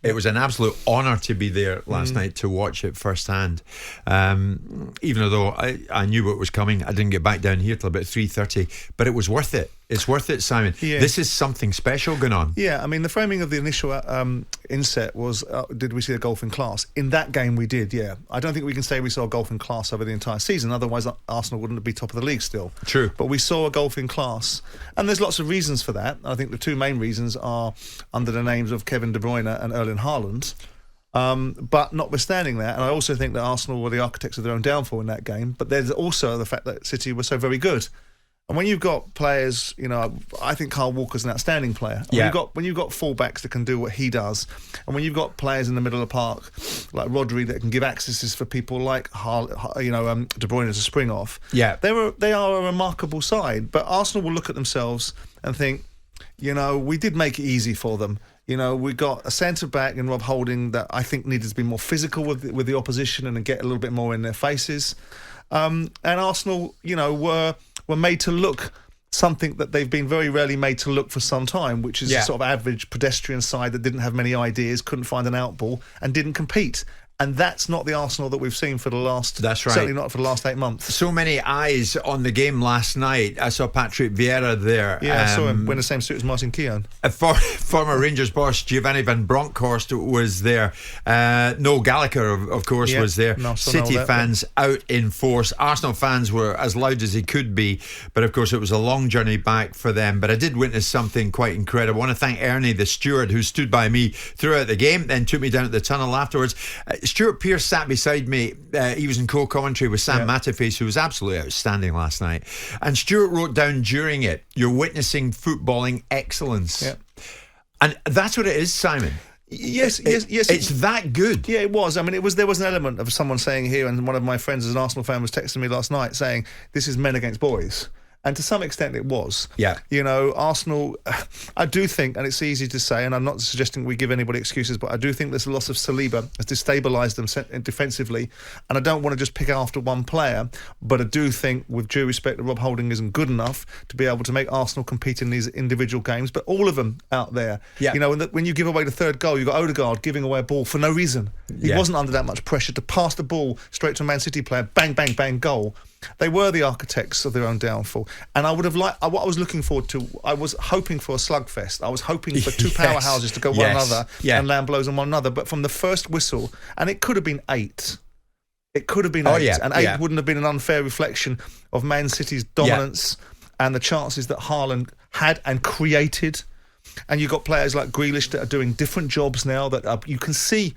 It was an absolute honour to be there last night to watch it firsthand. Even though I knew what was coming, I didn't get back down here till about 3:30. But it was worth it. It's worth it, Simon. Yeah. This is something special going on. Yeah, I mean, the framing of the initial inset was, did we see a golfing class? In that game we did, yeah. I don't think we can say we saw a golfing class over the entire season, otherwise Arsenal wouldn't be top of the league still. True. But we saw a golfing class, and there's lots of reasons for that. I think the two main reasons are under the names of Kevin De Bruyne and Erling Haaland. But notwithstanding that, and I also think that Arsenal were the architects of their own downfall in that game, but there's also the fact that City were so very good. And when you've got players, I think Kyle Walker's an outstanding player. Yeah. When you've got fullbacks that can do what he does, and when you've got players in the middle of the park like Rodri that can give accesses for people like De Bruyne as a spring off, they are a remarkable side. But Arsenal will look at themselves and think, we did make it easy for them. We got a centre back in Rob Holding that I think needed to be more physical with the opposition and get a little bit more in their faces. And Arsenal, were made to look something that they've been very rarely made to look for some time, which is a sort of average pedestrian side that didn't have many ideas, couldn't find an outball, and didn't compete. And that's not the Arsenal that we've seen for the last... That's right. Certainly not for the last 8 months. So many eyes on the game last night. I saw Patrick Vieira there. Yeah, I saw him wear the same suit as Martin Keown. Former Rangers boss Giovanni Van Bronckhorst was there. Noel Gallagher, of course, was there. City fans out in force. Arsenal fans were as loud as they could be. But, of course, it was a long journey back for them. But I did witness something quite incredible. I want to thank Ernie, the steward, who stood by me throughout the game, then took me down to the tunnel afterwards. Stuart Pearce sat beside me. He was in co-commentary with Sam Matterface, who was absolutely outstanding last night. And Stuart wrote down during it, "You're witnessing footballing excellence." Yeah. And that's what it is, Simon. Yes. It's that good. Yeah, it was. I mean, there was an element of someone saying here, and one of my friends as an Arsenal fan was texting me last night saying, this is men against boys. And to some extent it was. Yeah. Arsenal, I do think, and it's easy to say, and I'm not suggesting we give anybody excuses, but I do think this loss of Saliba has destabilised them defensively. And I don't want to just pick after one player, but I do think, with due respect, that Rob Holding isn't good enough to be able to make Arsenal compete in these individual games. But all of them out there, when you give away the third goal, you've got Odegaard giving away a ball for no reason. He wasn't under that much pressure to pass the ball straight to a Man City player, bang, bang, bang, goal. They were the architects of their own downfall. And I would have liked, what I was looking forward to, I was hoping for a slugfest. I was hoping for two powerhouses to go one another and land blows on one another. But from the first whistle, and it could have been 8. It could have been 8. And 8 wouldn't have been an unfair reflection of Man City's dominance and the chances that Haaland had and created. And you've got players like Grealish that are doing different jobs now that you can see.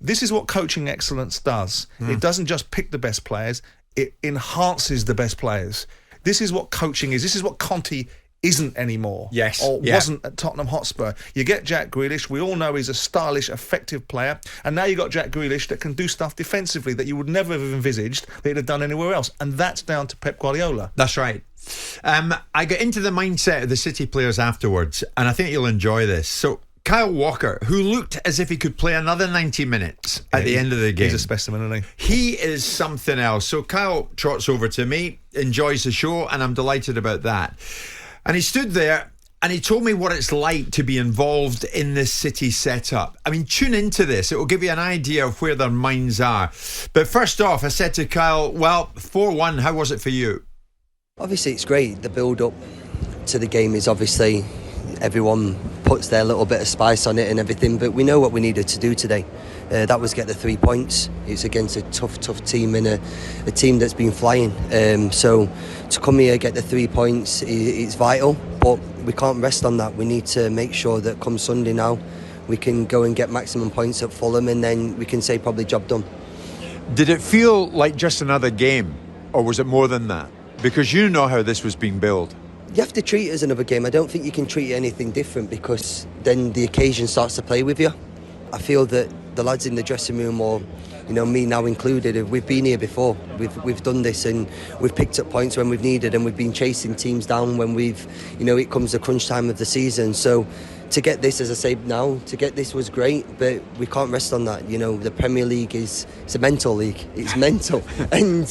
This is what coaching excellence does. It doesn't just pick the best players. It enhances the best players. This is what coaching is. This is what Conte isn't anymore. Yes. Or wasn't at Tottenham Hotspur. You get Jack Grealish. We all know he's a stylish, effective player. And now you got Jack Grealish that can do stuff defensively that you would never have envisaged that he'd have done anywhere else. And that's down to Pep Guardiola. That's right. I got into the mindset of the City players afterwards, and I think you'll enjoy this. So, Kyle Walker, who looked as if he could play another 90 minutes at the end of the game. He's a specimen, isn't he? He is something else. So Kyle trots over to me, enjoys the show, and I'm delighted about that. And he stood there and he told me what it's like to be involved in this City setup. I mean, tune into this. It will give you an idea of where their minds are. But first off, I said to Kyle, 4-1, how was it for you? Obviously, it's great. The build-up to the game is obviously... Everyone puts their little bit of spice on it and everything, but we know what we needed to do today. That was get the 3 points. It's against a tough team and a team that's been flying. So to come here, get the 3 points, it's vital, but we can't rest on that. We need to make sure that come Sunday now, we can go and get maximum points at Fulham, and then we can say probably job done. Did it feel like just another game, or was it more than that? Because you know how this was being billed. You have to treat it as another game. I don't think you can treat it anything different, because then the occasion starts to play with you. I feel that the lads in the dressing room or me now included, we've been here before. We've done this, and we've picked up points when we've needed, and we've been chasing teams down when we've, it comes the crunch time of the season. So to get this, as I say now, to get this was great, but we can't rest on that. The Premier League it's a mental league. It's mental, and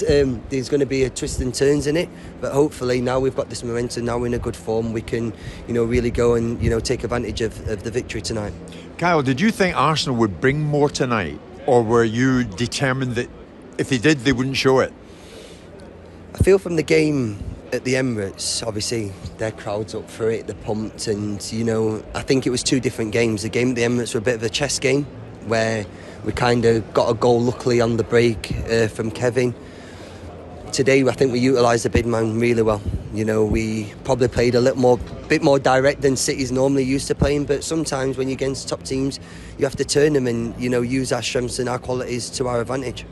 there's going to be a twist and turns in it. But hopefully now we've got this momentum. Now we're in a good form. We can, really go and take advantage of the victory tonight. Kyle, did you think Arsenal would bring more tonight, or were you determined that if they did, they wouldn't show it? I feel from the game at the Emirates, obviously their crowd's up for it, they're pumped, and I think it was two different games. The game at the Emirates were a bit of a chess game where we kind of got a goal luckily on the break from Kevin. Today I think we utilised the big man really well. We probably played a bit more direct than City's normally used to playing, but sometimes when you're against top teams you have to turn them and use our strengths and our qualities to our advantage.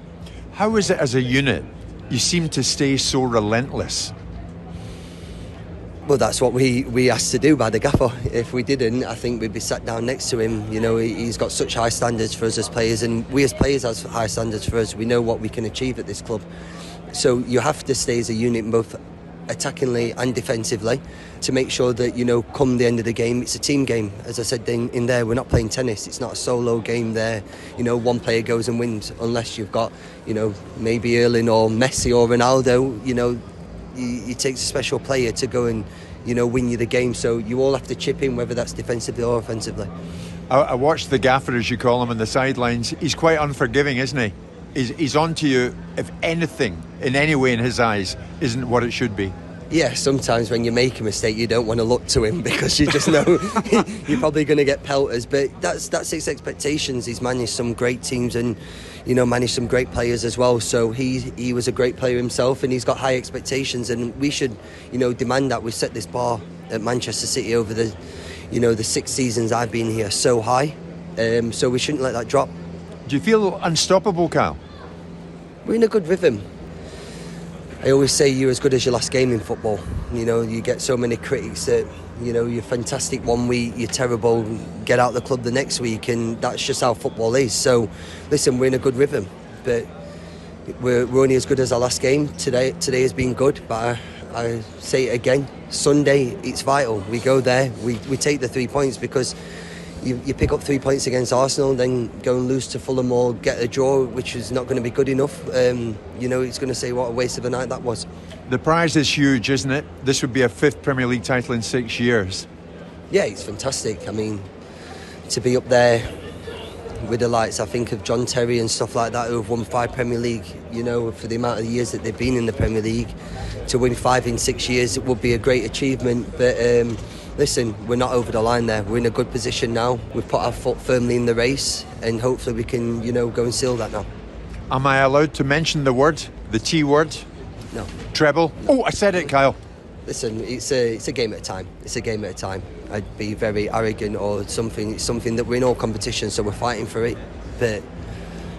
How is it as a unit? You seem to stay so relentless. Well, that's what we asked to do by the gaffer. If we didn't, I think we'd be sat down next to him. He's got such high standards for us as players, and we as players have high standards for us. We know what we can achieve at this club. So you have to stay as a unit, both attackingly and defensively, to make sure that, come the end of the game, it's a team game. As I said in there, we're not playing tennis. It's not a solo game there. One player goes and wins, unless you've got, maybe Erling or Messi or Ronaldo, it takes a special player to go and win you the game. So you all have to chip in, whether that's defensively or offensively. I watched the gaffer, as you call him, on the sidelines. He's quite unforgiving, isn't he? He's on to you if anything in any way in his eyes isn't what it should be. Yeah, sometimes when you make a mistake you don't want to look to him because you just know you're probably going to get pelters, but that's his expectations. He's managed some great teams and managed some great players as well, so he was a great player himself, and he's got high expectations, and we should demand that. We've set this bar at Manchester City over the the 6 seasons I've been here so high, so we shouldn't let that drop. Do you feel unstoppable, Kyle? We're in a good rhythm. I always say you're as good as your last game in football. You get so many critics that you're fantastic one week, you're terrible, get out of the club the next week, and that's just how football is. So listen, we're in a good rhythm, but we're only as good as our last game. Today has been good, but I say it again, Sunday it's vital. We go there, we take the 3 points, because you pick up 3 points against Arsenal, then go and lose to Fulham or get a draw, which is not going to be good enough. It's going to say what a waste of a night that was. The prize is huge, isn't it? This would be a 5th Premier League title in 6 years. Yeah, it's fantastic. I mean, to be up there with the likes, I think, of John Terry and stuff like that, who have won 5 Premier League, for the amount of years that they've been in the Premier League, to win 5 in 6 years, it would be a great achievement. But listen, we're not over the line there. We're in a good position now. We've put our foot firmly in the race, and hopefully we can, go and seal that now. Am I allowed to mention the T word? No. Treble? No. Oh, I said it, Kyle. Listen, it's a game at a time. It's a game at a time. I'd be very arrogant or something. It's something that we're in all competitions, so we're fighting for it. But,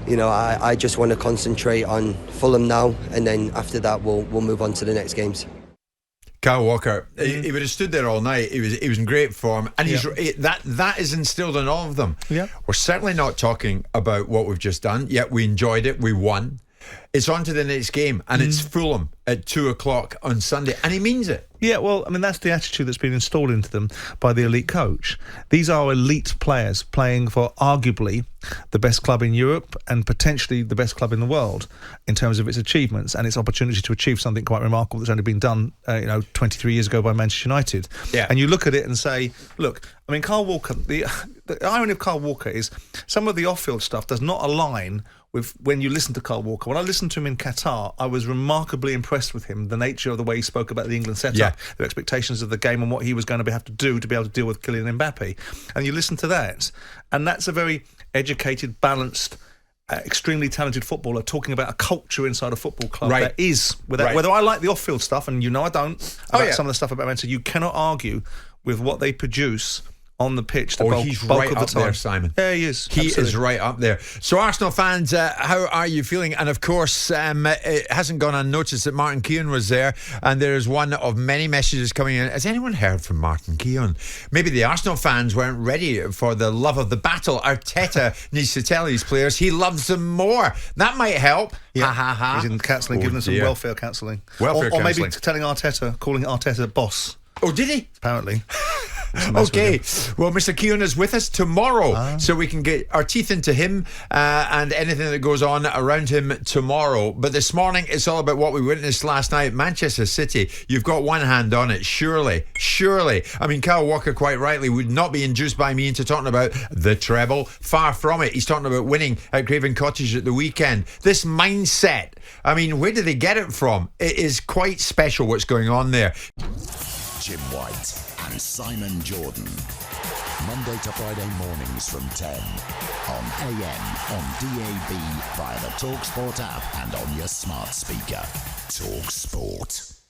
I just want to concentrate on Fulham now, and then after that we'll move on to the next games. Kyle Walker, he would have stood there all night. He was in great form, and that is instilled in all of them. Yeah. We're certainly not talking about what we've just done, yet we enjoyed it, we won. It's on to the next game, and it's Fulham at 2:00 on Sunday, and he means it. Yeah, well, I mean, that's the attitude that's been installed into them by the elite coach. These are elite players playing for arguably the best club in Europe and potentially the best club in the world in terms of its achievements and its opportunity to achieve something quite remarkable that's only been done 23 years ago by Manchester United. Yeah. And you look at it and say, look, I mean, Kyle Walker, the irony of Kyle Walker is some of the off-field stuff does not align with when you listen to Kyle Walker. When I listened to him in Qatar, I was remarkably impressed with him, the nature of the way he spoke about the England setup, the expectations of the game and what he was going to have to do to be able to deal with Kylian Mbappe. And you listen to that, and that's a very educated, balanced, extremely talented footballer talking about a culture inside a football club that is, whether I like the off-field stuff, and I don't, about some of the stuff about Manchester, you cannot argue with what they produce on the pitch the he's bulk right of the up time. There, Simon. Yeah, he is. He Absolutely. is right up there. So, Arsenal fans, how are you feeling? And of course, it hasn't gone unnoticed that Martin Keown was there, and there is one of many messages coming in. Has anyone heard from Martin Keown? Maybe the Arsenal fans weren't ready for the love of the battle. Arteta needs to tell his players he loves them more. That might help. Yeah. Ha ha ha. He's in counselling, giving us some welfare counselling. Or maybe telling Arteta, calling Arteta boss. Oh, did he? Apparently. Okay, well, Mr. Keown is with us tomorrow, so we can get our teeth into him and anything that goes on around him tomorrow. But this morning, it's all about what we witnessed last night. Manchester City, you've got one hand on it, surely. I mean, Kyle Walker, quite rightly, would not be induced by me into talking about the treble. Far from it. He's talking about winning at Craven Cottage at the weekend. This mindset, I mean, where did they get it from? It is quite special what's going on there. Jim White and Simon Jordan. Monday to Friday mornings from 10 on AM, on DAB, via the talkSPORT app and on your smart speaker. talkSPORT.